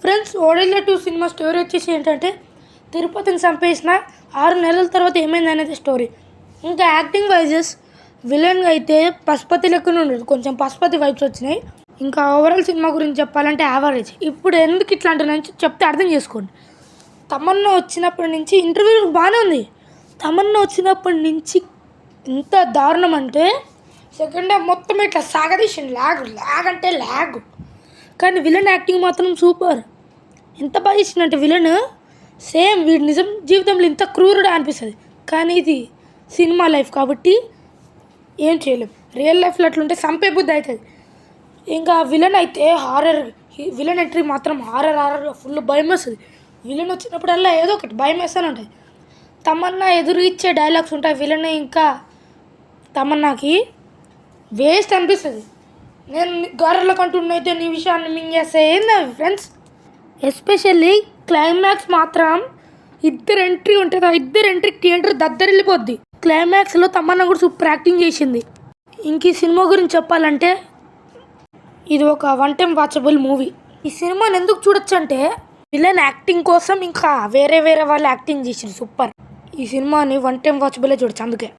Friends, ఓడిలో 2 cinema story వచ్చేసి ఏంటంటే తిరుపతిని చంపేసిన 6 నెలల తర్వాత ఏమైంది అనేది స్టోరీ. ఇంకా యాక్టింగ్ వైజెస్ విలన్గా అయితే పశుపతి లెక్కన ఉండదు, కొంచెం పశుపతి వైబ్స్ వచ్చినాయి. ఇంకా ఓవరాల్ సినిమా గురించి చెప్పాలంటే యావరేజ్. ఇప్పుడు ఎందుకు ఇట్లా అంటున్నా చెప్తే అర్థం చేసుకోండి. తమన్నా వచ్చినప్పటి నుంచి ఇంటర్వ్యూ బాగానే ఉంది. తమన్నా వచ్చినప్పటి నుంచి ఇంత దారుణం అంటే సెకండ్ హాఫ్ మొత్తం ఇట్లా సాగదీసింది. ల్యాగ్ అంటే ల్యాగ్. కానీ విలన్ యాక్టింగ్ మాత్రం సూపర్. ఎంత బాగా ఇచ్చిందంటే విలన్ సేమ్ వీడి నిజం జీవితంలో ఇంత క్రూరుడా అనిపిస్తుంది. కానీ ఇది సినిమా లైఫ్ కాబట్టి ఏం చేయలేం. రియల్ లైఫ్లో అట్లుంటే చంపే బుద్ధి అవుతుంది. ఇంకా విలన్ అయితే హారర్. విలన్ ఎంట్రీ మాత్రం హారర్గా ఫుల్ భయం వేస్తుంది. విలన్ వచ్చినప్పుడల్లా ఏదో ఒకటి భయం వేస్తూనే ఉంటుంది. తమన్నా ఎదురు ఇచ్చే డైలాగ్స్ ఉంటాయి విలన్. ఇంకా తమన్నాకి వేస్ట్ అనిపిస్తుంది. నేను గొర్రెల కంటున్నైతే నీ విషయాన్ని మింగేస్తే ఏంది ఫ్రెండ్స్. ఎస్పెషల్లీ క్లైమాక్స్ మాత్రం ఇద్దరు ఎంట్రీ ఉంటుంది. ఆ ఇద్దరు ఎంట్రీ థియేటర్ దద్దరిల్లిపోద్ది. క్లైమాక్స్లో తమన్నా కూడా సూపర్ యాక్టింగ్ చేసింది. ఇంక ఈ సినిమా గురించి చెప్పాలంటే ఇది ఒక 1 టైం వాచబుల్ మూవీ. ఈ సినిమాని ఎందుకు చూడొచ్చు అంటే విలన్ యాక్టింగ్ కోసం ఇంకా వేరే వాళ్ళు యాక్టింగ్ చేసింది సూపర్. ఈ సినిమాని 1 టైం వాచబులే చూడొచ్చు అందుకే.